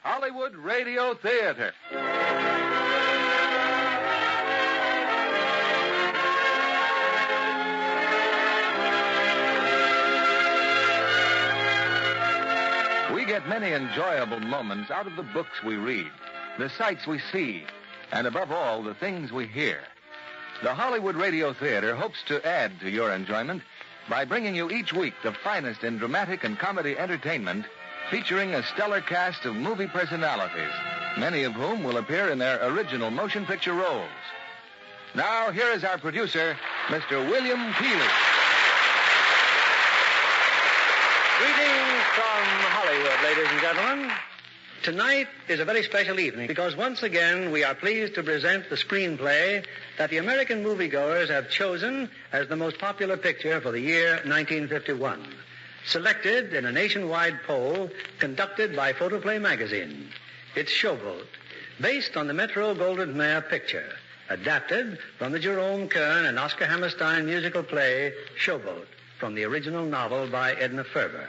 Hollywood Radio Theater. We get many enjoyable moments out of the books we read, the sights we see, and above all, the things we hear. The Hollywood Radio Theater hopes to add to your enjoyment by bringing you each week the finest in dramatic and comedy entertainment, featuring a stellar cast of movie personalities, many of whom will appear in their original motion picture roles. Now, here is our producer, Mr. William Keeley. Greetings from Hollywood, ladies and gentlemen. Tonight is a very special evening because once again we are pleased to present the screenplay that the American moviegoers have chosen as the most popular picture for the year 1951. Selected in a nationwide poll conducted by Photoplay magazine. It's Showboat, based on the Metro-Goldwyn-Mayer picture, adapted from the Jerome Kern and Oscar Hammerstein musical play Showboat, from the original novel by Edna Ferber.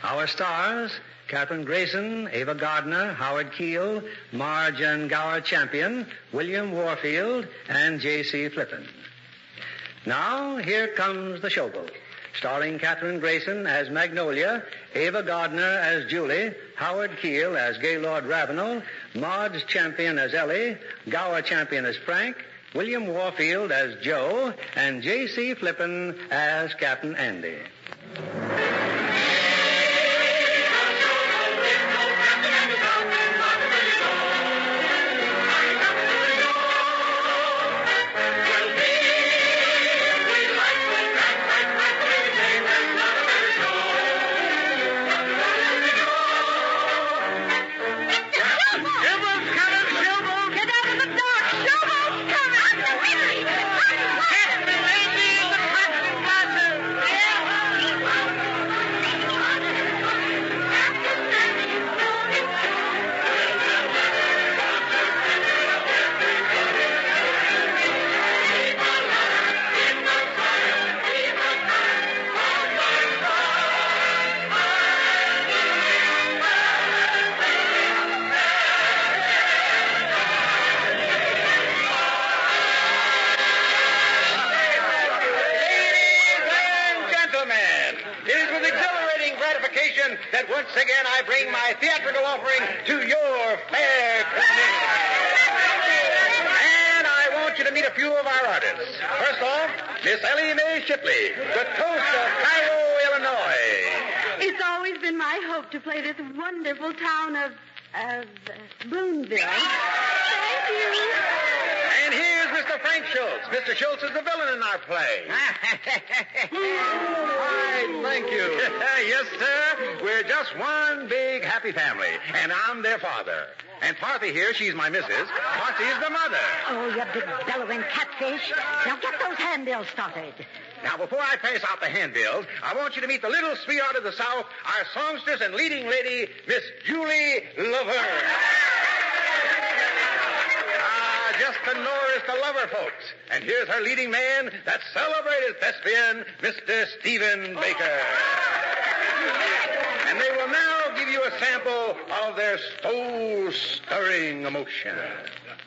Our stars, Katherine Grayson, Ava Gardner, Howard Keel, Marge and Gower Champion, William Warfield, and J.C. Flippin. Now, here comes the Showboat, starring Katherine Grayson as Magnolia, Ava Gardner as Julie, Howard Keel as Gaylord Ravenel, Marge Champion as Ellie, Gower Champion as Frank, William Warfield as Joe, and J.C. Flippin as Captain Andy. That once again I bring my theatrical offering to your fair community. And I want you to meet a few of our artists. First off, Miss Ellie Mae Shipley, the toast of Cairo, Illinois. It's always been my hope to play this wonderful town of Boonville. Thank you. And here's Mr. Frank Schultz. Mr. Schultz is the villain in our play. Hi, thank you. Yes, sir. We're just one big happy family, and I'm their father. And Parthy here, she's my missus. Parthy is the mother. Oh, you big bellowing catfish. Now get those handbills started. Now, before I pass out the handbills, I want you to meet the little sweetheart of the South, our songstress and leading lady, Miss Julie Laverne. Just the Norris, the lover folks. And here's her leading man, that celebrated thespian, Mr. Stephen Baker. And they will now give you a sample of their soul-stirring emotion.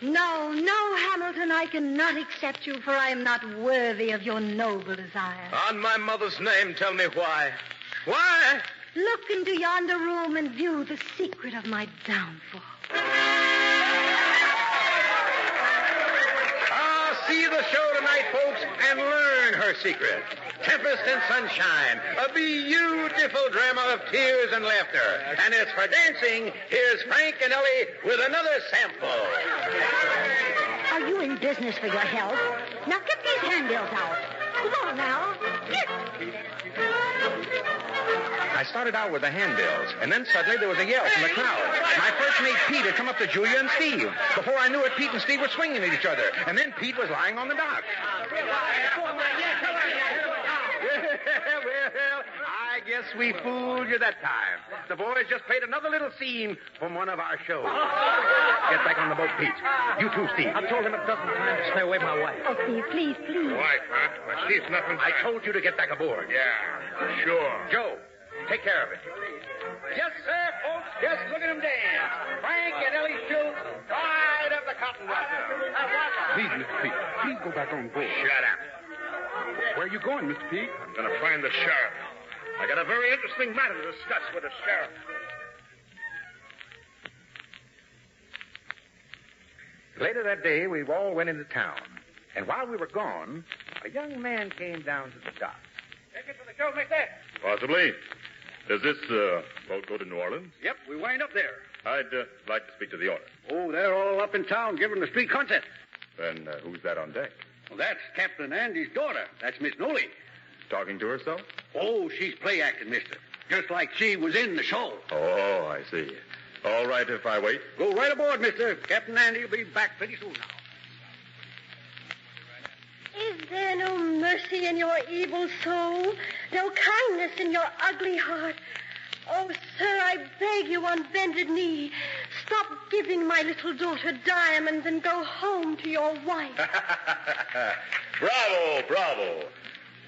No, Hamilton, I cannot accept you, for I am not worthy of your noble desire. On my mother's name, tell me why. Why? Look into yonder room and view the secret of my downfall. See the show tonight, folks, and learn her secret. Tempest and Sunshine, a beautiful drama of tears and laughter. And as for dancing, here's Frank and Ellie with another sample. Are you in business for your health? Now get these handbills out. Come on now. Get. I started out with the handbills, and then suddenly there was a yell from the crowd. My first mate, Pete, had come up to Julia and Steve. Before I knew it, Pete and Steve were swinging at each other, and then Pete was lying on the dock. Well, I guess we fooled you that time. The boys just played another little scene from one of our shows. Get back on the boat, Pete. You too, Steve. I've told him a dozen times to stay away from my wife. Oh, Steve, please. Wife, huh? Well, she's nothing. I told you to get back aboard. Yeah, sure. Joe, take care of it. Yes, sir, folks. Just look at them dance. Frank and Ellie Schultz, pride of the cotton wrapper. Please, Mr. Pete, please go back on board. Shut up. Where are you going, Mr. Pete? I'm going to find the sheriff. I got a very interesting matter to discuss with the sheriff. Later that day, we all went into town. And while we were gone, a young man came down to the dock. Take it to the show, mister. Possibly. Does this boat go to New Orleans? Yep, we wind up there. I'd like to speak to the owner. Oh, they're all up in town giving the street concert. Then who's that on deck? Well, that's Captain Andy's daughter. That's Miss Nolly. Talking to herself? Oh, she's play acting, mister. Just like she was in the show. Oh, I see. All right if I wait. Go right aboard, mister. Captain Andy will be back pretty soon now. Is there no mercy in your evil soul? No kindness in your ugly heart? Oh, sir, I beg you on bended knee, stop giving my little daughter diamonds and go home to your wife. Bravo, bravo.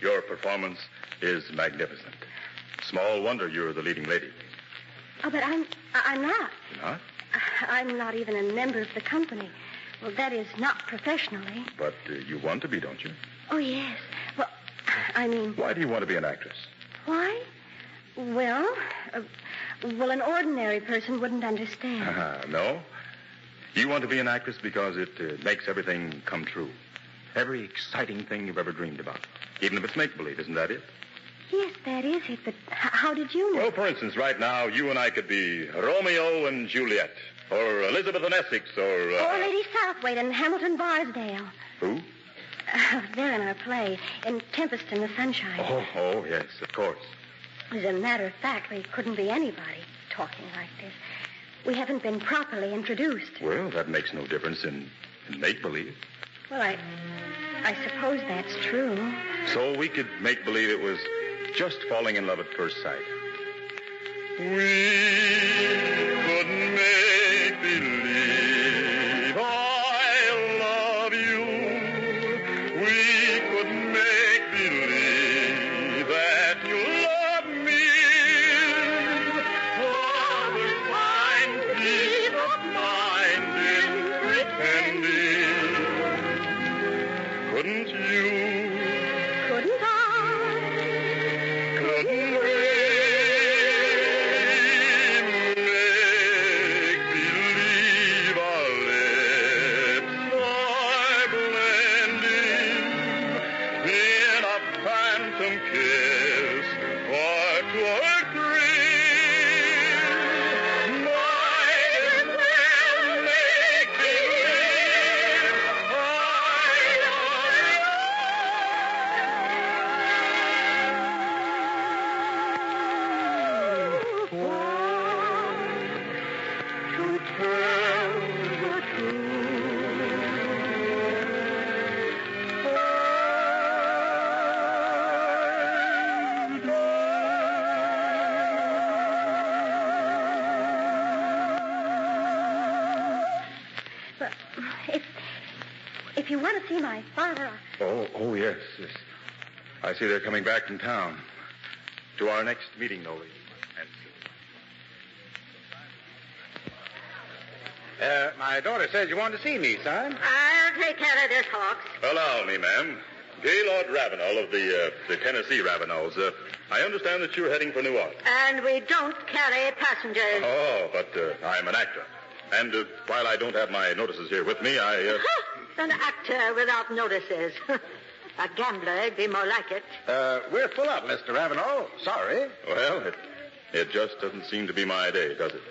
Your performance is magnificent. Small wonder you're the leading lady. Oh, but I'm not. You're not? I'm not even a member of the company. Well, that is, not professionally. But you want to be, don't you? Oh, yes. Well, I mean... Why do you want to be an actress? Why? Well, an ordinary person wouldn't understand. No? You want to be an actress because it makes everything come true. Every exciting thing you've ever dreamed about. Even if it's make-believe, isn't that it? Yes, that is it, but how did you know? Well, for instance, right now, you and I could be Romeo and Juliet, or Elizabeth and Essex, or... Or Lady Southwaite and Hamilton Barsdale. Who? They're in our play, in Tempest in the Sunshine. Oh, yes, of course. As a matter of fact, we couldn't be anybody talking like this. We haven't been properly introduced. Well, that makes no difference in make-believe. Well, I suppose that's true. So we could make believe it was just falling in love at first sight. We could make believe I love you. We could make believe that you love me. For there's fine peace of mind in pretending. Couldn't you? Couldn't I? Couldn't we make believe our lips are blending in a phantom kiss or toward dream? Might as well make believe I But if you want to see my father... Oh, yes. I see they're coming back from town. To our next meeting, Nolly. My daughter says you want to see me, son. I'll take care of this, Hawks. Allow me, ma'am. Gaylord Ravenel of the Tennessee Ravenels. I understand that you're heading for New Orleans. And we don't carry passengers. Oh, but I'm an actor. And while I don't have my notices here with me, An actor without notices. A gambler'd be more like it. We're full up, Mr. Ravenel. Sorry. Well, it just doesn't seem to be my day, does it?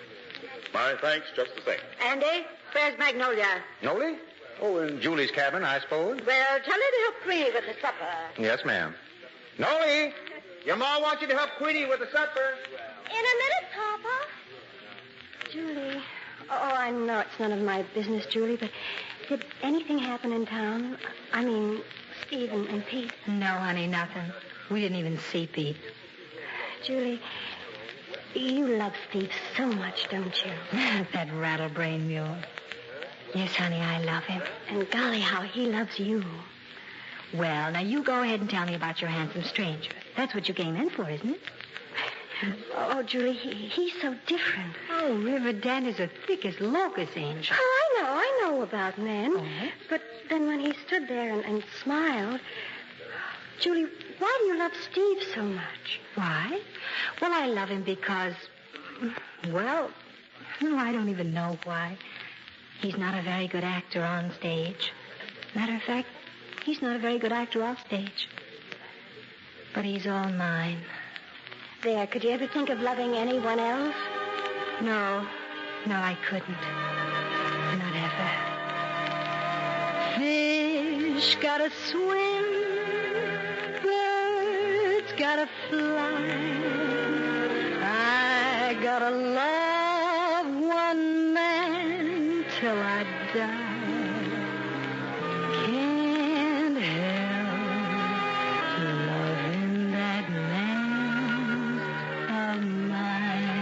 My thanks just the same. Andy, where's Magnolia? Nolly? Oh, in Julie's cabin, I suppose. Well, tell her to help Queenie with the supper. Yes, ma'am. Nolly, your ma wants you to help Queenie with the supper. In a minute, Papa. Julie. Oh, I know it's none of my business, Julie, but did anything happen in town? I mean, Steve and Pete. No, honey, nothing. We didn't even see Pete. Julie, you love Steve so much, don't you? That rattlebrain mule. Yes, honey, I love him. And golly, how he loves you. Well, now you go ahead and tell me about your handsome stranger. That's what you came in for, isn't it? Oh, Julie, he's so different. Oh, River Dan is as thick as locust, Angel. Oh, I know about men. Oh. But then when he stood there and smiled... Julie, why do you love Steve so much? Why? Well, I love him because... Well, no, I don't even know why. He's not a very good actor on stage. Matter of fact, he's not a very good actor off stage. But he's all mine. There, could you ever think of loving anyone else? No, I couldn't. Not ever. Fish gotta swim, birds gotta fly. I gotta love one man till I die. Can't help loving that man of mine.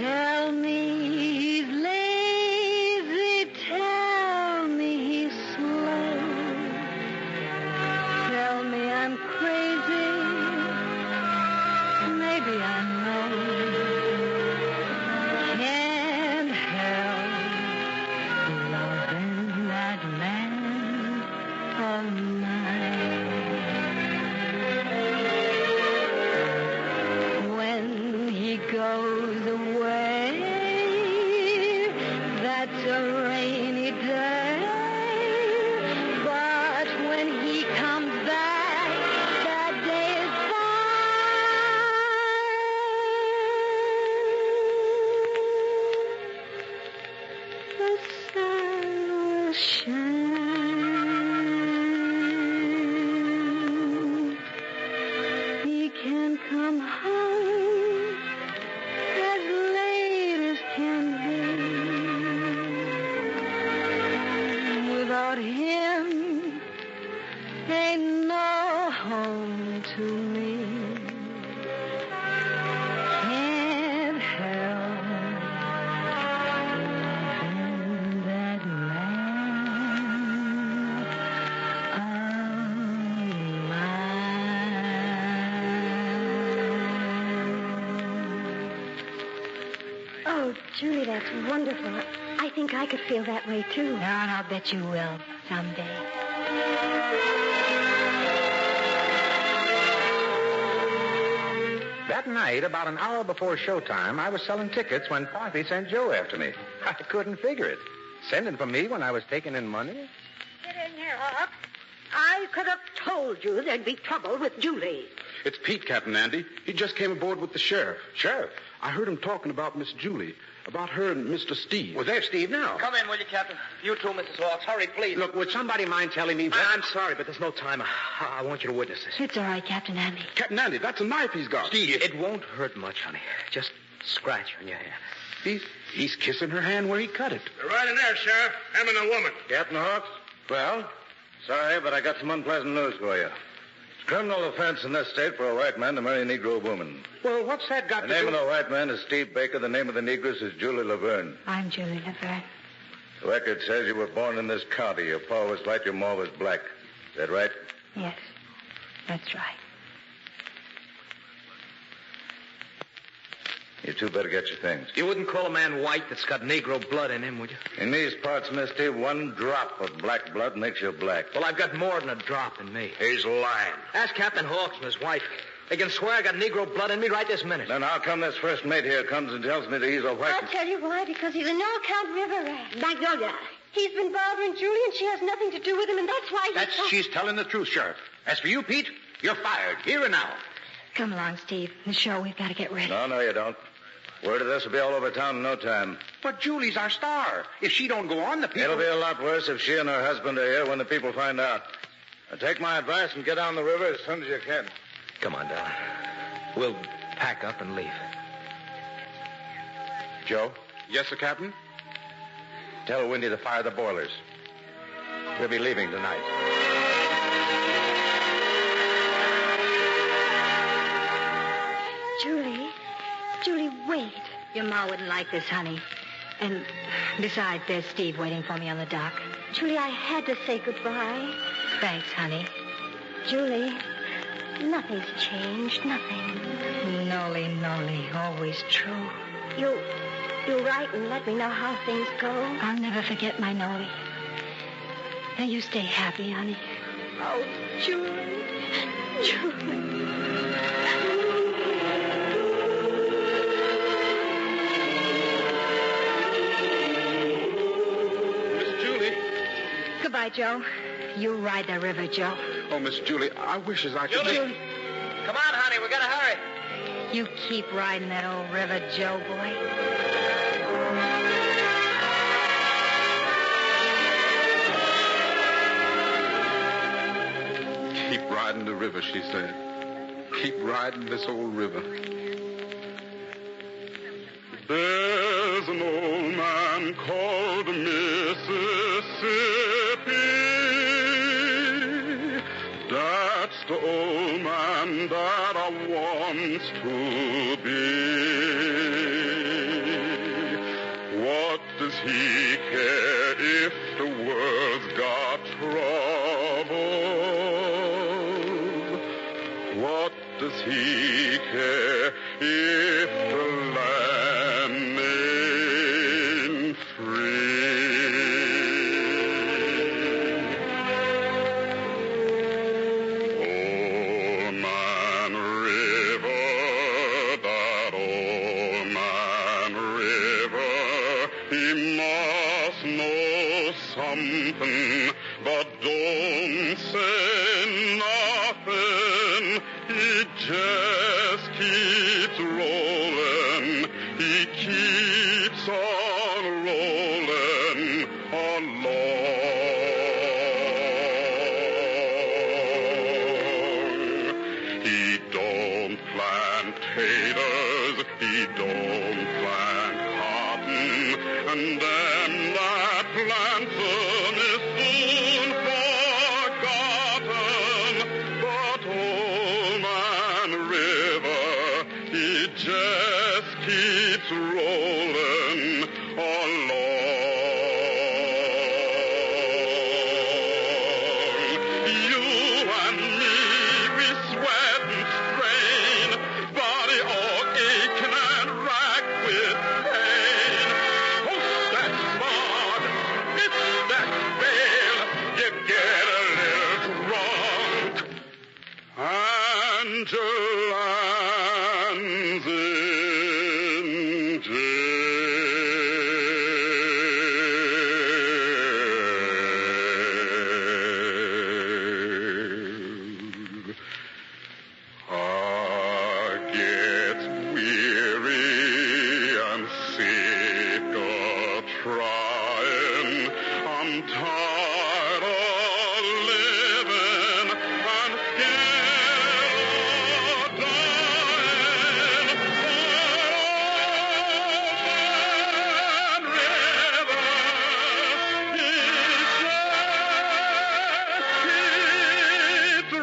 Tell me he's lazy, tell me he's slow. Tell me I'm crazy, maybe I know. Can't help loving that man of mine. When he goes away, that's a rainy day. But when he comes back, that day is fine. The sun will shine. He can come home as late as can be. Without him, ain't no home to me. Can't help loving that man of mine. Oh, Julie, that's wonderful. I think I could feel that way, too. And I'll bet you will someday. That night, about an hour before showtime, I was selling tickets when Parthy sent Joe after me. I couldn't figure it. Sending for me when I was taking in money? Get in here, Hawk. I could have told you there'd be trouble with Julie. It's Pete, Captain Andy. He just came aboard with the sheriff. Sheriff. I heard him talking about Miss Julie, about her and Mr. Steve. Well, there's Steve now. Come in, will you, Captain? You too, Mrs. Hawks. Hurry, please. Look, would somebody mind telling me... I'm sorry, but there's no time. I want you to witness this. It's all right, Captain Andy. Captain Andy, that's a knife he's got. Steve. It won't hurt much, honey. Just scratch on your hand. He's kissing her hand where he cut it. You're right in there, Sheriff. Him and the woman. Captain Hawks? Well, sorry, but I got some unpleasant news for you. It's criminal offense in this state for a white man to marry a Negro woman. Well, what's that got The to do... name of the white man is Steve Baker. The name of the Negress is Julie Laverne. I'm Julie Laverne. The record says you were born in this county. Your pa was white, your ma was black. Is that right? Yes, that's right. You two better get your things. You wouldn't call a man white that's got Negro blood in him, would you? In these parts, Misty, one drop of black blood makes you black. Well, I've got more than a drop in me. He's lying. Ask Captain Hawks and his wife. They can swear I got Negro blood in me right this minute. Then how come this first mate here comes and tells me that he's a white... I'll tell you why. Because he's a no-account river rat. Magnolia. He's been bothering Julie, and she has nothing to do with him, and that's why She's telling the truth, Sheriff. As for you, Pete, you're fired. Here and now. Come along, Steve. The show, we've got to get ready. No, you don't. Word of this will be all over town in no time. But Julie's our star. If she don't go on, the people... It'll be a lot worse if she and her husband are here when the people find out. Now, take my advice and get down the river as soon as you can. Come on, darling. We'll pack up and leave. Joe, Yes, sir, Captain? tell Windy to fire the boilers. We'll be leaving tonight. Julie, wait. Your ma wouldn't like this, honey. And besides, there's Steve waiting for me on the dock. Julie, I had to say goodbye. Thanks, honey. Julie, nothing's changed, nothing. Noli, always true. You write and let me know how things go. I'll never forget my Noli. Now you stay happy, honey. Oh, Julie. Miss Julie. Goodbye, Joe. You ride the river, Joe. Oh, Miss Julie, I wish as I could... Julie. Come on, honey. We gotta hurry. You keep riding that old river, Joe, boy. Keep riding the river, she said. Keep riding this old river. There's an old man called Mississippi. That's the old man that I want to be. What does he care if the world's got trouble? What does he care if the land ain't free? Old Man River, that old man River, he must know something, but don't say nothing. He just keeps rolling. He keeps on rolling along. He don't plant taters. He don't plant cotton. And them that plants them is soon forgotten. But old man River, he just keeps rolling along. You and me, we sweat and strain, body all aching and racked with pain. Oh, that smart, it's that veil, you get a little drunk. Angelan's in jail. I get weary and sick of trying. I'm tired of living and scared of dying. Old Man River, he just keeps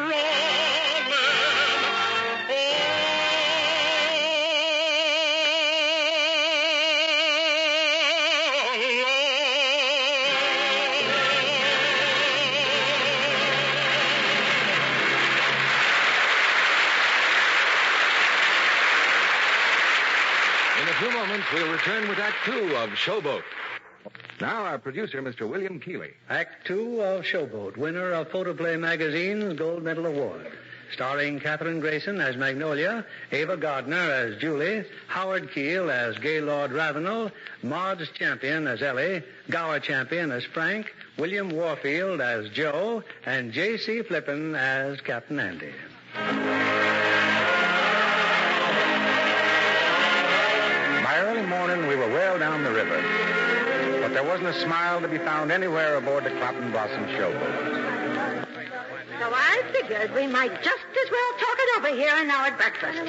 In a few moments, we'll return with Act Two of Showboat. Now, our producer, Mr. William Keeley. Act Two of Showboat, winner of Photoplay Magazine's Gold Medal Award. Starring Katherine Grayson as Magnolia, Ava Gardner as Julie, Howard Keel as Gaylord Ravenel, Maud's Champion as Ellie, Gower Champion as Frank, William Warfield as Joe, and J.C. Flippin as Captain Andy. By early morning, we were well down the river. But there wasn't a smile to be found anywhere aboard the Cotton Blossom Showboat. So I figured we might just as well talk it over here now at breakfast.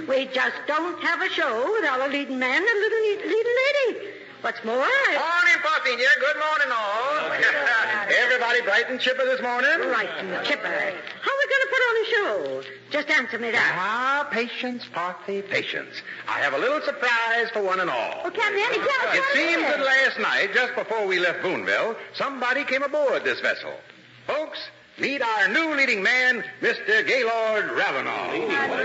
We just don't have a show without a leading man and a leading lady. What's more, Morning, Puffy, dear. Good morning, all. Everybody bright and chipper this morning? Right and chipper. How are we going to put on a show? Just answer me that. Ah, patience, Puffy, patience. I have a little surprise for one and all. Oh, Captain Andy, tell us It what seems is. that last night, just before we left Boonville, somebody came aboard this vessel. Folks, meet our new leading man, Mr. Gaylord Ravenel.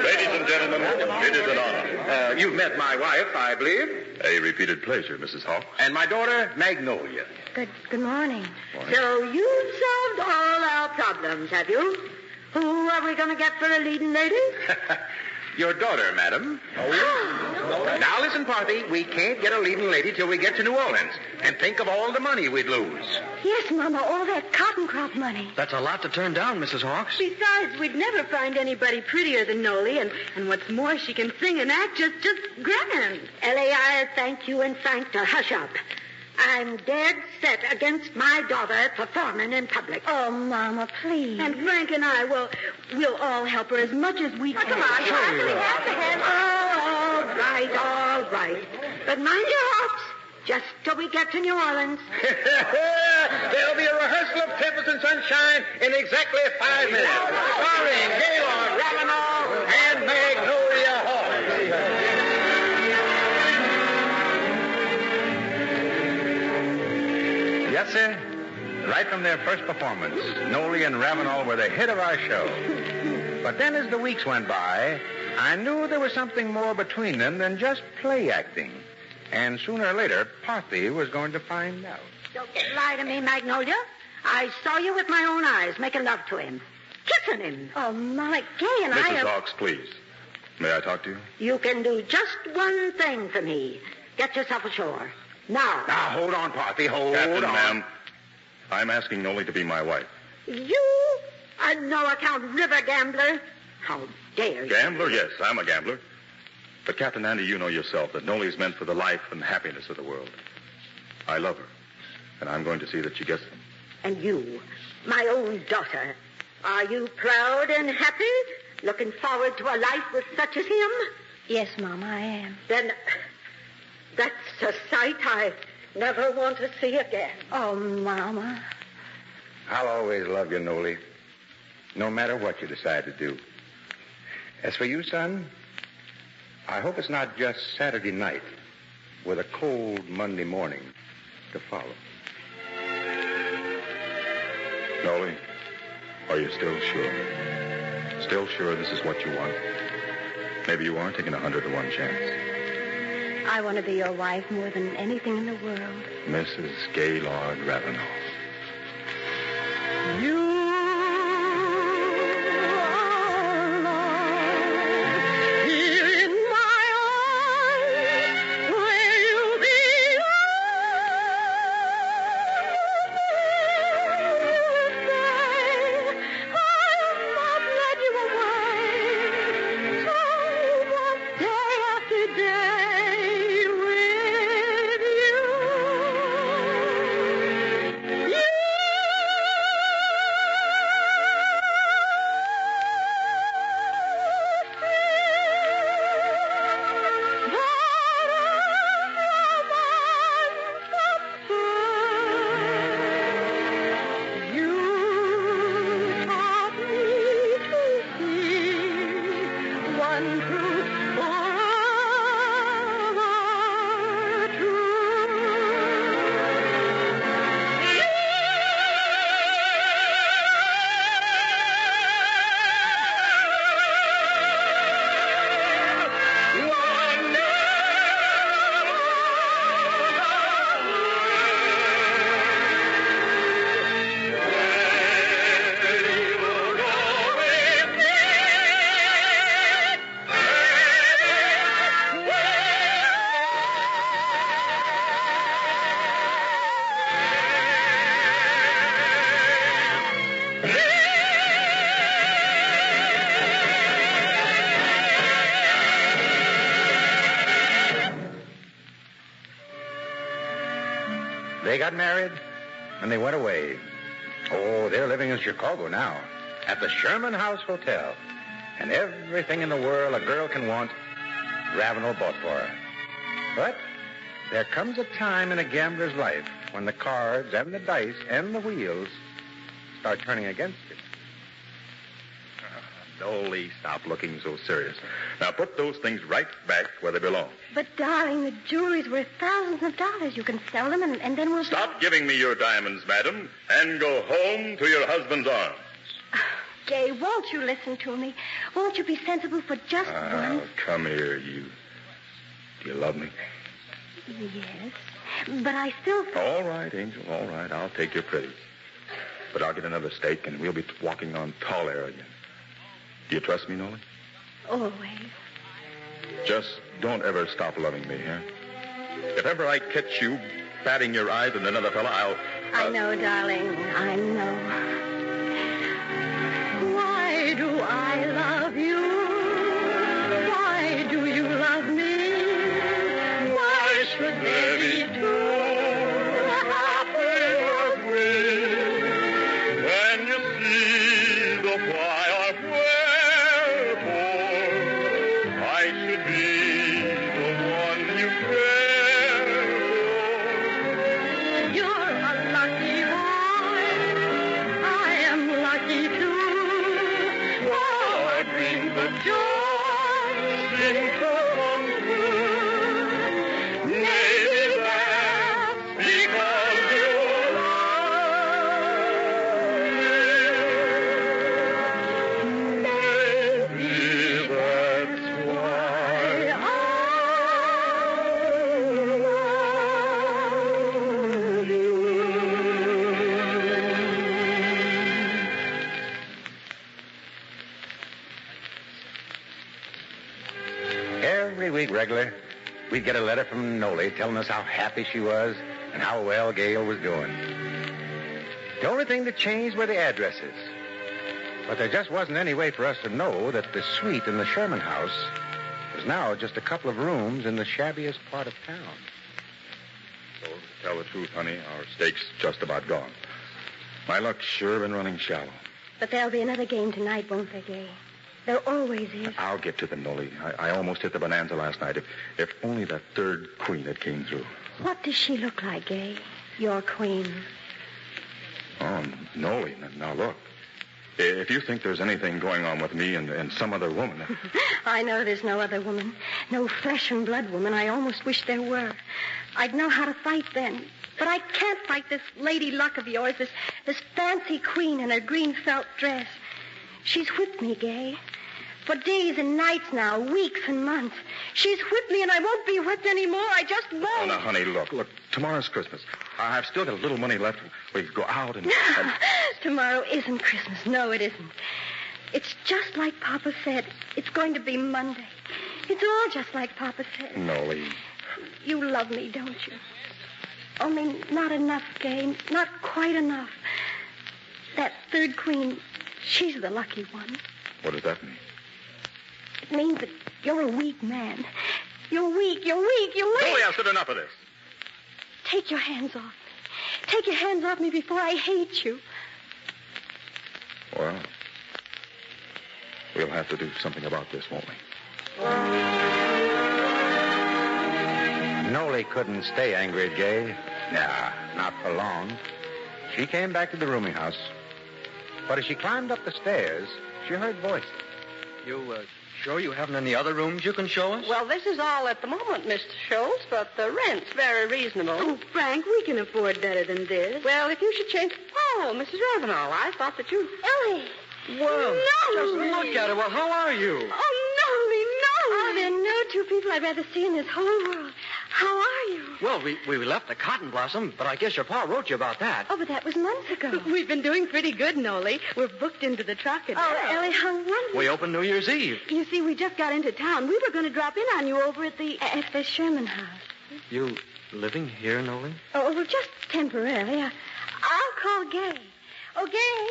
Ladies and gentlemen, it is an honor. You've met my wife, I believe. A repeated pleasure, Mrs. Hawks. And my daughter, Magnolia. Good morning. So you've solved all our problems, have you? Who are we going to get for a leading lady? Your daughter, madam. Now listen, Parthy, we can't get a leading lady till we get to New Orleans. And think of all the money we'd lose. Yes, Mama, all that cotton crop money. That's a lot to turn down, Mrs. Hawks. Besides, we'd never find anybody prettier than Noli, and what's more, she can sing and act just grand. Ellie, I thank you and Frank to hush up. I'm dead set against my daughter performing in public. Oh, Mama, please. And Frank and I, well, we'll all help her as much as we can. Come on, we have to have. Oh, all right. But mind your hops, just till we get to New Orleans. There'll be a rehearsal of Tempest and Sunshine in exactly 5 minutes. Starring Gaylord Ravenel and Magnolia Hawks. Yes, sir. Right from their first performance, Noli and Ravenel were the hit of our show. But then as the weeks went by, I knew there was something more between them than just play acting. And sooner or later, Parthy was going to find out. Don't lie to me, Magnolia. I saw you with my own eyes making love to him, kissing him. Oh, Mama, Gay and Mrs. Hawks, please. May I talk to you? You can do just one thing for me. Get yourself ashore. Now, hold on, Parthy. Hold Captain, on. ma'am. I'm asking Noli to be my wife. you, a no-account river gambler. How dare you? Gambler? Yes, I'm a gambler. But, Captain Andy, you know yourself that Noli's meant for the life and happiness of the world. I love her, and I'm going to see that she gets them. And you, my own daughter, are you proud and happy, looking forward to a life with such as him? Yes, Mama, I am. Then that's a sight I never want to see again. Oh, Mama. I'll always love you, Noli, no matter what you decide to do. As for you, son, I hope it's not just Saturday night with a cold Monday morning to follow. Noli, are you still sure? Still sure this is what you want? Maybe you are taking 100 to 1 chance. I want to be your wife more than anything in the world. Mrs. Gaylord Ravenel. You They got married, and they went away. Oh, they're living in Chicago now, at the Sherman House Hotel. And everything in the world a girl can want, Ravenel bought for her. But there comes a time in a gambler's life when the cards and the dice and the wheels start turning against you. Noli, stop looking so serious. Now put those things right back where they belong. But, darling, the jewelry's worth thousands of dollars. You can sell them, and then we'll... Stop giving me your diamonds, madam, and go home to your husband's arms. Gay, won't you listen to me? Won't you be sensible for just once? Come here, you. Do you love me? Yes, but I still... All right, Angel, all right. I'll take your pretty. But I'll get another steak, and we'll be walking on tall air again. Do you trust me, Nolan? Always. Just don't ever stop loving me, huh? If ever I catch you batting your eyes at another fella, I'll... I know, darling. I know. Why do I love you? Why do you love me? Why should there be two happy as we? When you see the why of wherefore, I should be the one you care for. You're a lucky boy. I am lucky too. Oh, I dream of joy seems to come true. Maybe that's because you love me. Maybe that's why I love you. Every week, regular, we'd get a letter from Noli telling us how happy she was and how well Gail was doing. The only thing that changed were the addresses. But there just wasn't any way for us to know that the suite in the Sherman house was now just a couple of rooms in the shabbiest part of town. So, to tell the truth, honey, our steak's just about gone. My luck's sure been running shallow. But there'll be another game tonight, won't there, Gay? There always is. I'll get to them, Noli. I almost hit the bonanza last night. If only that third queen had came through. What does she look like, Gay? Your queen. Oh, Noli, now look. If you think there's anything going on with me and some other woman... I know there's no other woman. No flesh and blood woman. I almost wish there were. I'd know how to fight then. But I can't fight this Lady Luck of yours, this fancy queen in her green felt dress. She's whipped me, Gay. For days and nights now, weeks and months. She's whipped me, and I won't be whipped anymore. I just won't. Oh, now, honey, look. Tomorrow's Christmas. I've still got a little money left. We could go out and... Tomorrow isn't Christmas. No, it isn't. It's just like Papa said. It's going to be Monday. It's all just like Papa said. Noli. You love me, don't you? Only not enough, Gay. Not quite enough. That third queen, she's the lucky one. What does that mean? It means that you're a weak man. You're weak. Noli, I've said enough of this. Take your hands off me. Take your hands off me before I hate you. Well, we'll have to do something about this, won't we? Noli couldn't stay angry at Gay. Nah, not for long. She came back to the rooming house. But as she climbed up the stairs, she heard voices. You, sure you haven't any other rooms you can show us? Well, this is all at the moment, Mr. Schultz, but the rent's very reasonable. Oh, Frank, we can afford better than this. Well, if you should change... Oh, Mrs. Ravenel, I thought that you... Ellie! Well, No! just look at her. Well, how are you? Oh, Noli, Noli! Oh, there are no two people I'd rather see in this whole world. How are you? Well, we left the Cotton Blossom, but I guess your pa wrote you about that. Oh, but that was months ago. We've been doing pretty good, Noli. We're booked into the Trocadero. Oh, Ellie, how wonderful. We opened New Year's Eve. You see, we just got into town. We were going to drop in on you over at the... At the Sherman house. You living here, Noli? Oh, well, just temporarily. I'll call Gay. Oh, Gay.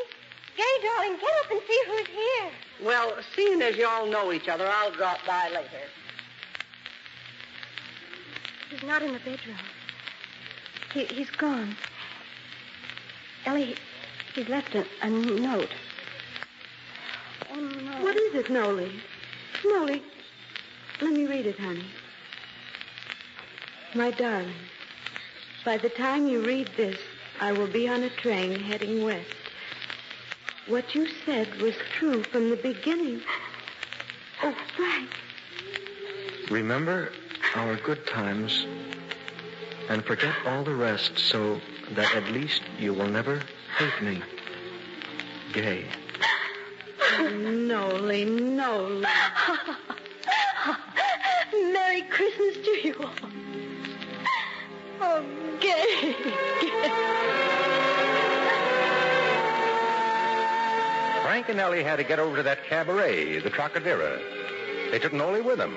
Gay, darling, get up and see who's here. Well, seeing as you all know each other, I'll drop by later. He's not in the bedroom. He's gone. Ellie, he's left a note. Oh, no. What is it, Noli? Noli, let me read it, honey. My darling, by the time you read this, I will be on a train heading west. What you said was true from the beginning. Oh, Frank. Remember our good times and forget all the rest so that at least you will never hate me. Gay. Noli. Merry Christmas to you all. Oh, gay. Frank and Ellie had to get over to that cabaret, the Trocadero. They took Noli with them.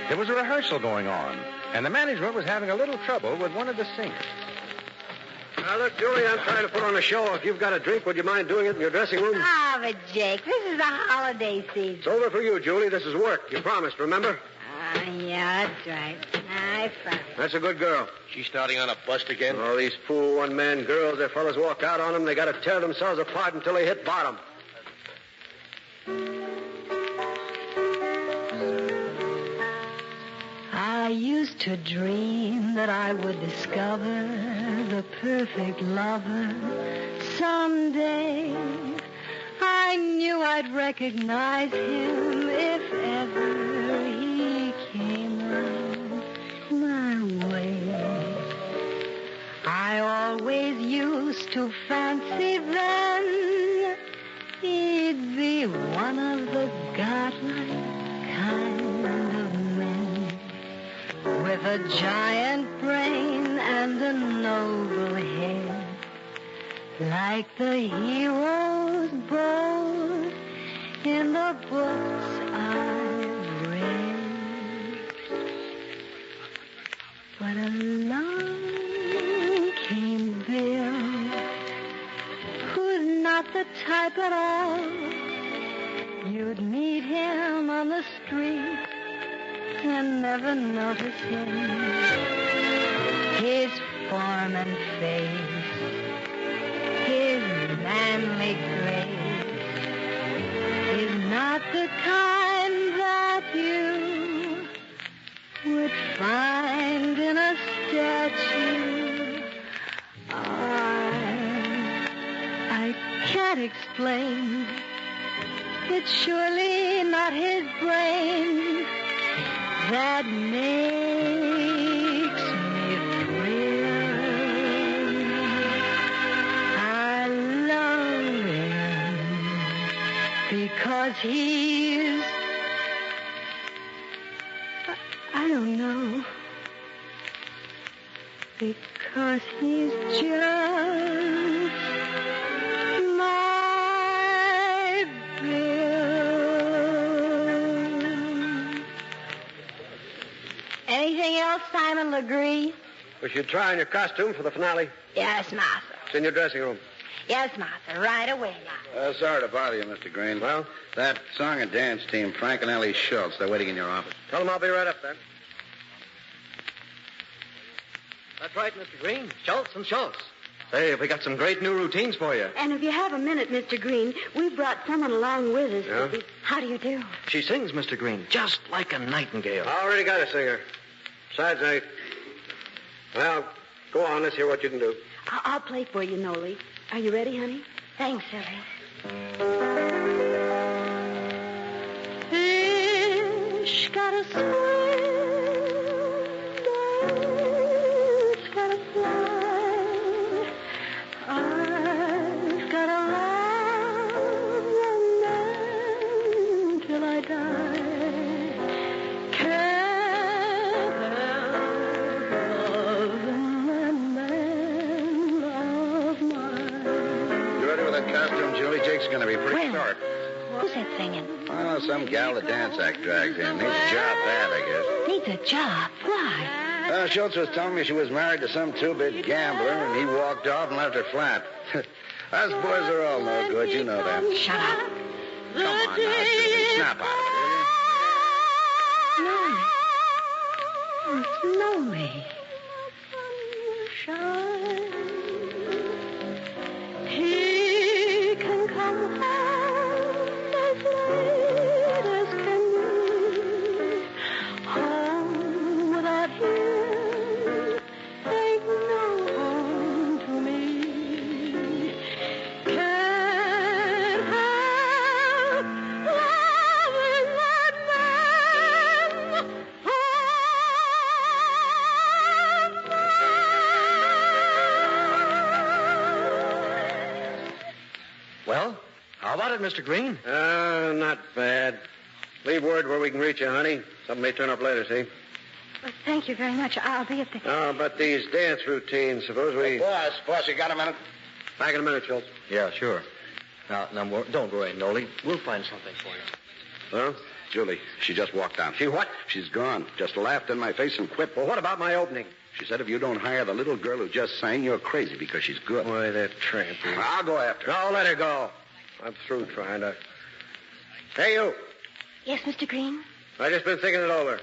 There was a rehearsal going on, and the management was having a little trouble with one of the singers. Now, look, Julie, I'm trying to put on a show. If you've got a drink, would you mind doing it in your dressing room? Ah, but Jake, this is the holiday season. It's over for you, Julie. This is work. You promised, remember? Yeah, that's right. I promise. That's a good girl. She's starting on a bust again? Oh, these fool one-man girls, their fellas walk out on them, they got to tear themselves apart until they hit bottom. I used to dream that I would discover the perfect lover someday. I knew I'd recognize him if ever he came around my way. I always used to fancy then he'd be one of the godlike kind of men, with a giant brain and a noble head, like the heroes both in the books I've read. But along came Bill, who's not the type at all. You'd meet him on the street and never notice him. His form and face, his manly grace, is not the kind that you would find in a statue. I can't explain. It's surely not his brain that makes me thrill. I love him because he's, I don't know, because he's just my Bill. Anything else, Simon Legree? We should try on your costume for the finale. Yes, Martha. It's in your dressing room. Yes, Martha. Right away now. Sorry to bother you, Mr. Green. Well, that song and dance team, Frank and Ellie Schultz, they're waiting in your office. Tell them I'll be right up then. That's right, Mr. Green. Schultz and Schultz. Say, we got some great new routines for you. And if you have a minute, Mr. Green, we brought someone along with us. Yeah? How do you do? She sings, Mr. Green, just like a nightingale. I already got a singer. Besides, well, go on. Let's hear what you can do. I'll play for you, Noli. Are you ready, honey? Thanks, Silly. Fish gotta swim, birds gotta fly. I've gotta love the man till I die. Can't help loving that man of mine. You ready with that costume, Julie? Jake's going to be pretty short. Who's that singing? Oh, some gal the dance act drags in. Needs a job bad, I guess. Needs a job. Why? Schultz was telling me she was married to some two-bit gambler, and he walked off and left her flat. Us boys are all no good, you know that. Shut up. Come on now, Julie. Snap out of it, will you? No. It's lonely. He can come home as late as can be. Home without him ain't no home to me. Can't help loving that man. Well, our How about it, Mr. Green? Not bad. Leave word where we can reach you, honey. Something may turn up later, see? Well, thank you very much. I'll be at the... Oh, but these dance routines, suppose we... Boss, you got a minute? Back in a minute, Schultz. Yeah, sure. Now, don't worry, Noli. We'll find something for you. Huh? Julie, she just walked out. She what? She's gone. Just laughed in my face and quit. Well, what about my opening? She said if you don't hire the little girl who just sang, you're crazy because she's good. Boy, that tramp. I'll go after her. No, let her go. I'm through trying to... Hey, you. Yes, Mr. Green? I just been thinking it over.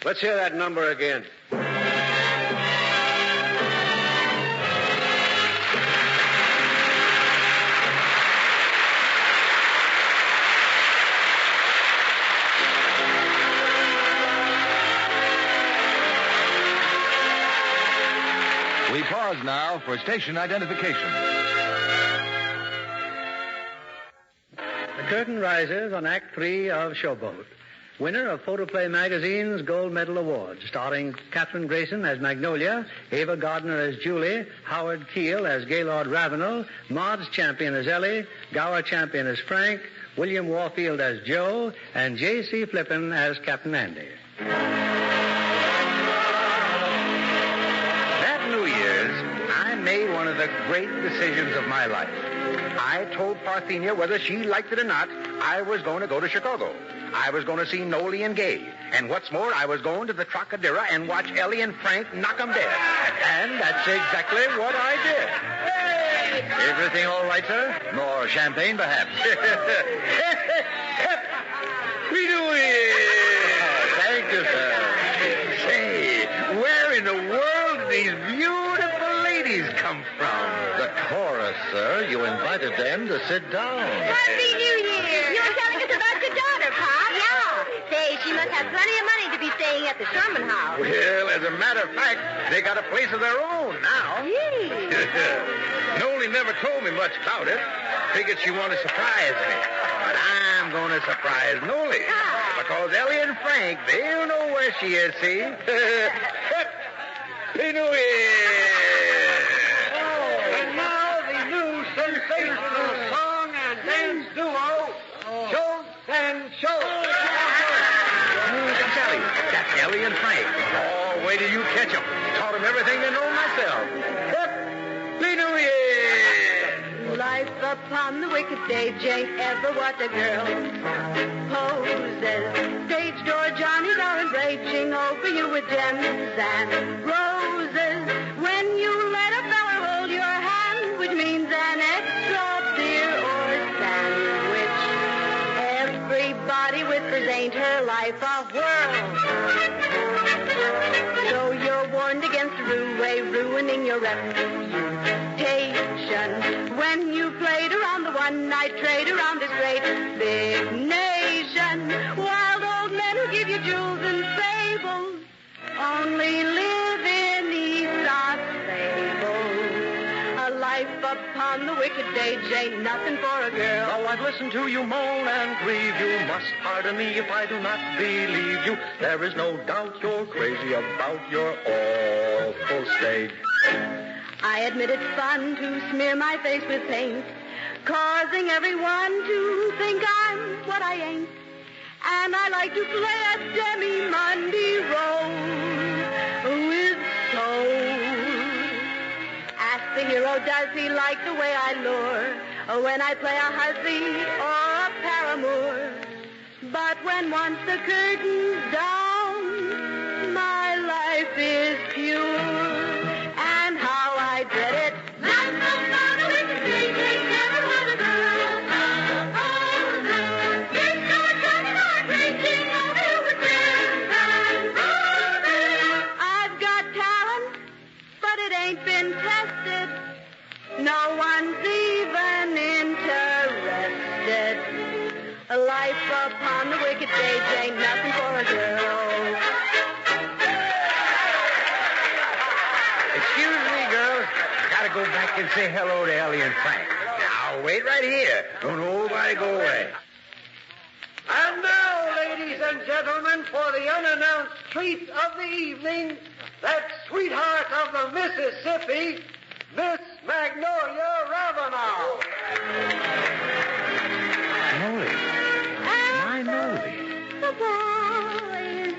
Let's hear that number again. We pause now for station identification. The curtain rises on Act 3 of Showboat. Winner of Photoplay Magazine's Gold Medal Award, starring Katherine Grayson as Magnolia, Ava Gardner as Julie, Howard Keel as Gaylord Ravenel, Maud's Champion as Ellie, Gower Champion as Frank, William Warfield as Joe, and J.C. Flippin as Captain Andy. That New Year's, I made one of the great decisions of my life. I told Parthenia, whether she liked it or not, I was going to go to Chicago. I was going to see Noli and Gay. And what's more, I was going to the Trocadero and watch Ellie and Frank knock 'em dead. And that's exactly what I did. Everything all right, sir? More champagne, perhaps? We do it. Thank you, sir. Say, where in the world did these beautiful ladies come from? The chorus, sir. You invited them to sit down. Happy New Year! You were telling us about your daughter, Pop. Yeah. Say, she must have plenty of money to be staying at the Sherman house. Well, as a matter of fact, they got a place of their own now. Gee. Noli never told me much about it. Figured she wanted to surprise me. But I'm going to surprise Noli. Because Ellie and Frank, they'll know where she is, see? Happy New Year! And now the new sensational song and dance duo, Schultz and Schultz. That's Ellie. That's Ellie and Frank. Oh, wait till you catch them. Taught them everything they know myself. Happy New Year! Life upon the wicked stage ain't ever what a girl poses. Stage door Johnnies are embracing over you with gems and roses. When you let a fella hold your hand, which means an extra beer or sandwich, everybody whispers, ain't her life a whirl? So you're warned against ruining your reputation. When you played around the one-night trade around this great big nation, wild old men who give you jewels and fables only live in Aesop's fables. A life upon the wicked stage ain't nothing for a girl. Though I've listened to you moan and grieve, you must pardon me if I do not believe you. There is no doubt you're crazy about your awful state. I admit it's fun to smear my face with paint, causing everyone to think I'm what I ain't. And I like to play a demi-Monday role with soul. Ask the hero, does he like the way I lure? Or when I play a hussy or a paramour? But when once the curtain's down, my life is pure. And how I dread it. Life upon the wicked stage ain't never had a girl. This door Johnnies are raging over you with gems and roses. I've got talent, but it ain't been tested. No one's even interested. A life upon the wicked stage ain't nothing for a girl. Excuse me, girls. Gotta go back and say hello to Ellie and Frank. Now, wait right here. Don't nobody go away. And now, ladies and gentlemen, for the unannounced treat of the evening, that sweetheart of the Mississippi, Miss Magnolia Ravenel. Noli. My Noli. The boy is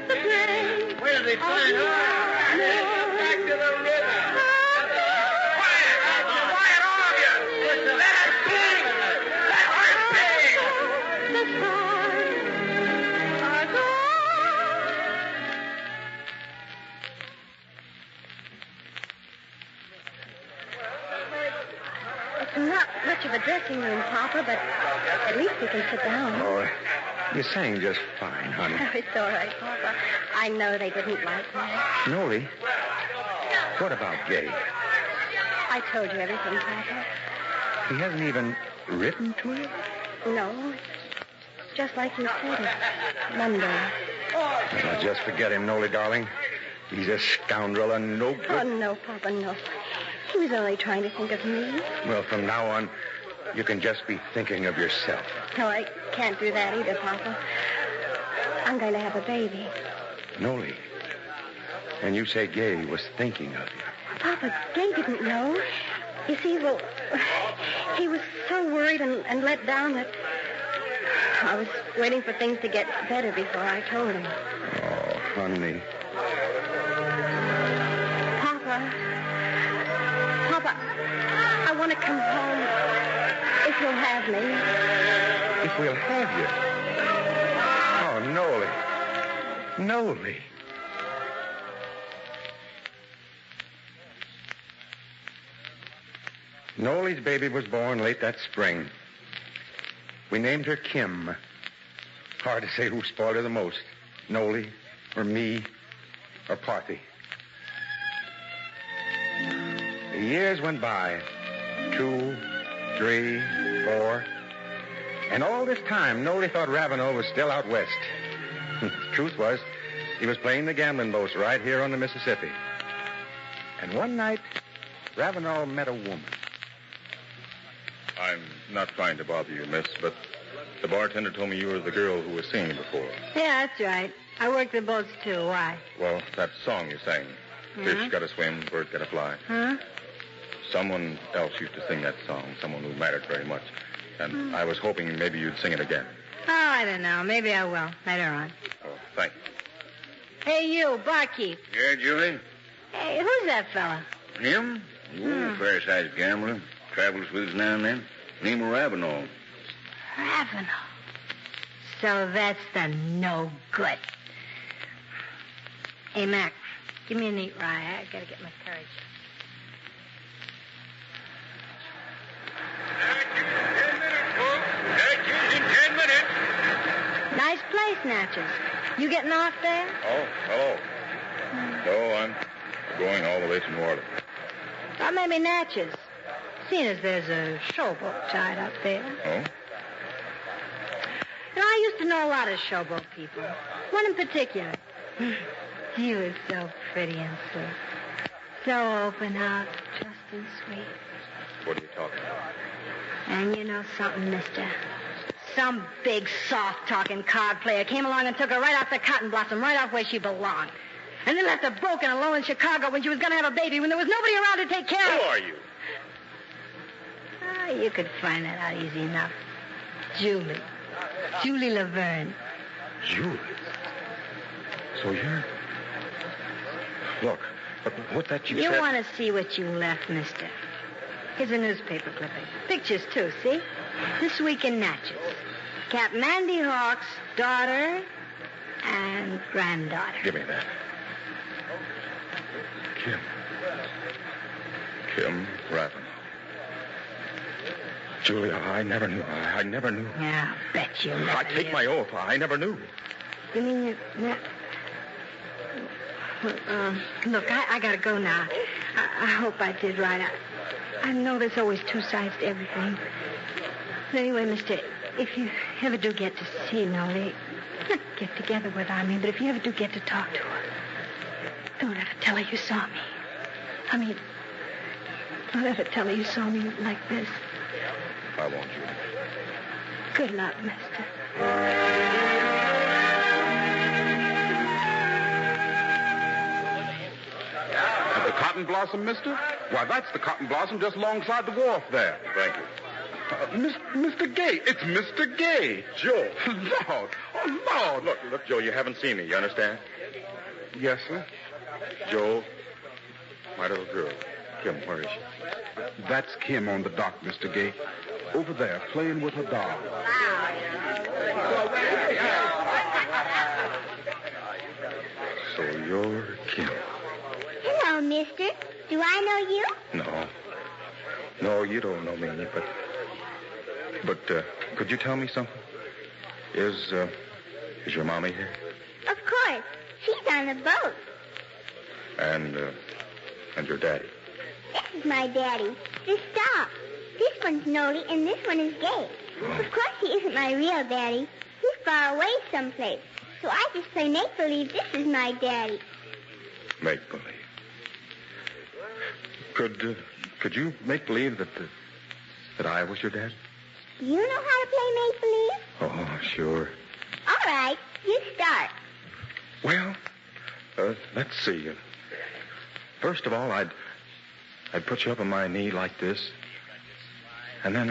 the brain. Where did they find her? Back to the river. Quiet! Quiet, all of you! Let her sing! Let her sing! The stars are gone. It's not much of a dressing room, Papa, but at least we can sit down. Oh, you sang just fine, honey. Oh, it's all right, Papa. I know they didn't like me. Noli, what about Gay? I told you everything, Papa. He hasn't even written to you? No, it's just like you said it. Monday. Oh, just forget him, Noli, darling. He's a scoundrel and no good. Oh, no, Papa, no. He was only trying to think of me. Well, from now on, you can just be thinking of yourself. No, I can't do that either, Papa. I'm going to have a baby. Noli, and you say Gay was thinking of you. Papa, Gay didn't know. You see, well, he was so worried and let down that I was waiting for things to get better before I told him. Oh, honey. Papa, I want to come home if you'll have me. If we'll have you. Oh, Noli. Noli. Noli's baby was born late that spring. We named her Kim. Hard to say who spoiled her the most, Noli or me or Parthy. The years went by. 2, 3, 4. And all this time, Noli thought Ravenel was still out west. The truth was, he was playing the gambling boats right here on the Mississippi. And one night, Ravenel met a woman. I'm not trying to bother you, miss, but the bartender told me you were the girl who was singing before. Yeah, that's right. I work the boats, too. Why? Well, that song you sang. Yeah. Fish gotta swim, bird gotta fly. Huh? Someone else used to sing that song, someone who mattered very much. And I was hoping maybe you'd sing it again. Oh, I don't know. Maybe I will. Later on. Oh, thank you. Hey, you, barkeep. Yeah, Julie? Hey, who's that fella? Him? Oh, fair-sized gambler. Travels with us now and then. Name of Ravenel. Ravenel. So that's the no good. Hey, Mac, give me a neat rye. I gotta get my courage. Nice place, Natchez. You getting off there? Oh, hello. No, I'm going all the way to New Orleans. Or maybe Natchez. Seeing as there's a showboat tied up there. Oh? You know, I used to know a lot of showboat people. One in particular. He was so pretty and sweet. So open out, just and sweet. What are you talking about? And you know something, mister? Some big, soft-talking card player came along and took her right off the cotton blossom, right off where she belonged. And then left her broken alone in Chicago when she was going to have a baby, when there was nobody around to take care of her. Who are you? Oh, you could find that out easy enough. Julie. Julie Laverne. Julie? So you're... Look, what that you said... You want to see what you left, mister? Here's a newspaper clipping. Pictures, too, see? This week in Natchez. Captain Andy Hawk's daughter and granddaughter. Give me that. Kim Ravenel. Julia, I never knew. I never knew. Yeah, I'll bet you never I take knew. my oath. I never knew. You mean you... Look, I gotta go now. I hope I did right. I know there's always two sides to everything. But anyway, mister, if you ever do get to see Noli, not get together with her, I mean, but if you ever do get to talk to her, don't ever tell her you saw me. I mean, don't ever tell her you saw me like this. I won't, Julie. Good luck, mister. Have the cops cotton blossom, mister? Why, that's the cotton blossom just alongside the wharf there. Thank you. Mr. Gay. It's Mr. Gay. Joe. Lord. Oh, Lord. Look, Joe, you haven't seen me. You understand? Yes, sir. Joe, my little girl. Kim, where is she? That's Kim on the dock, Mr. Gay. Over there, playing with her doll. So you're Kim. Hello, mister. Do I know you? No, you don't know me, but could you tell me something? Is your mommy here? Of course. She's on the boat. And your daddy? This is my daddy. This doll. This one's Noli, and this one is Gay. Of course, he isn't my real daddy. He's far away someplace. So I just play make-believe this is my daddy. Make-believe. Could you make believe that I was your dad? You know how to play make-believe? Oh, sure. All right, you start. Well, let's see. First of all, I'd put you up on my knee like this, and then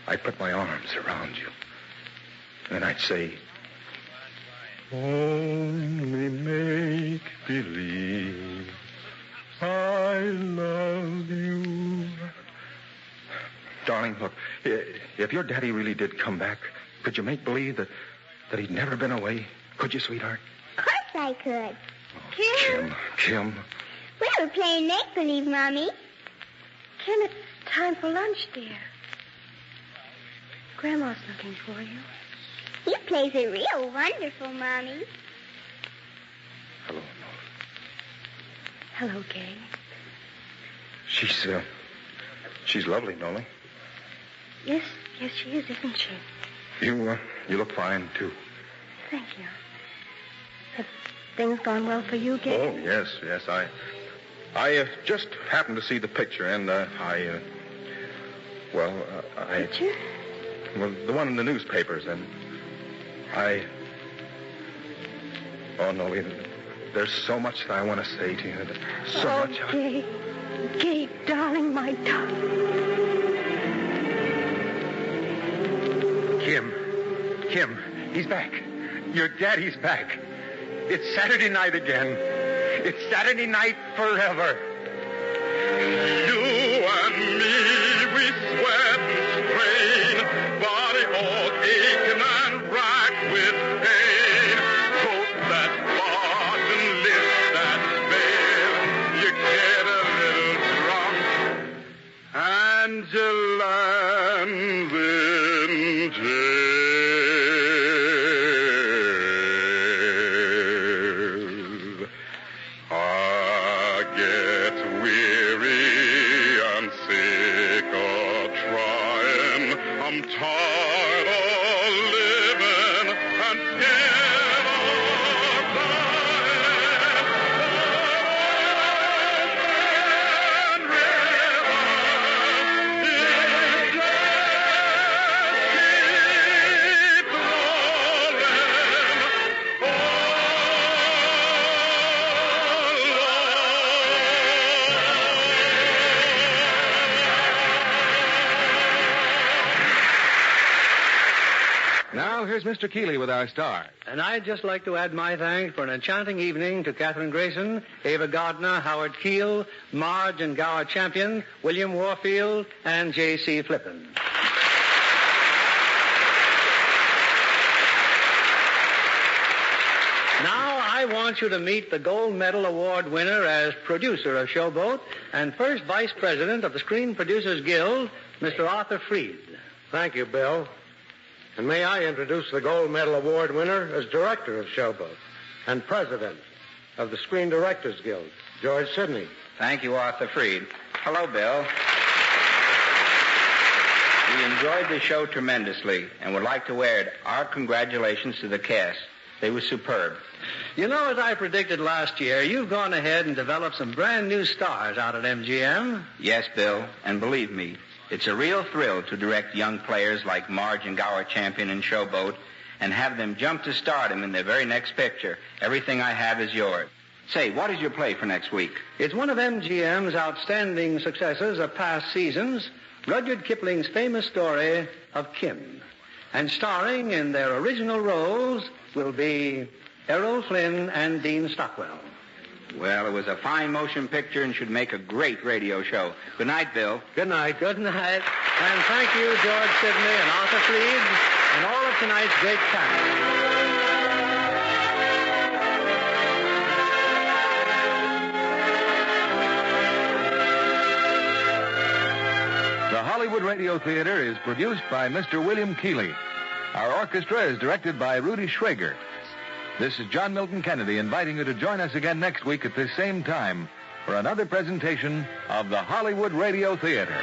I'd put my arms around you, and I'd say, only make believe I love you. Darling, look, if your daddy really did come back, could you make believe that he'd never been away? Could you, sweetheart? Of course I could. Oh, Kim. We were playing make-believe, Mommy. Kim, it's time for lunch, dear. Grandma's looking for you. He plays it real wonderful, Mommy. Hello, Hello, Gay. She's lovely, Noli. Yes, she is, isn't she? You look fine, too. Thank you. Have things gone well for you, Gay? Oh, yes. I just happened to see the picture, and Picture? Well, the one in the newspapers, and Oh, Noli, there's so much that I want to say to you. So much. Gay, darling, my darling. Kim, he's back. Your daddy's back. It's Saturday night again. It's Saturday night forever. You and me, we sweat and strain, body all aching and racked with pain. Coat that fought and lift that veil, you get a little drunk, and you land in jail. Here's Mr. Keeley with our stars. And I'd just like to add my thanks for an enchanting evening to Catherine Grayson, Ava Gardner, Howard Keel, Marge and Gower Champion, William Warfield, and J.C. Flippin. Now I want you to meet the Gold Medal Award winner as producer of Showboat and first vice president of the Screen Producers Guild, Mr. Arthur Freed. Thank you, Bill. And may I introduce the Gold Medal Award winner as director of Showboat and president of the Screen Directors Guild, George Sidney. Thank you, Arthur Freed. Hello, Bill. We enjoyed the show tremendously and would like to add our congratulations to the cast. They were superb. You know, as I predicted last year, you've gone ahead and developed some brand new stars out at MGM. Yes, Bill, and believe me, it's a real thrill to direct young players like Marge and Gower Champion in Showboat and have them jump to stardom in their very next picture. Everything I Have Is Yours. Say, what is your play for next week? It's one of MGM's outstanding successes of past seasons, Rudyard Kipling's famous story of Kim. And starring in their original roles will be Errol Flynn and Dean Stockwell. Well, it was a fine motion picture and should make a great radio show. Good night, Bill. Good night. Good night. And thank you, George Sidney and Arthur Fleed, and all of tonight's great cast. The Hollywood Radio Theater is produced by Mr. William Keeley. Our orchestra is directed by Rudy Schrager. This is John Milton Kennedy inviting you to join us again next week at this same time for another presentation of the Hollywood Radio Theater.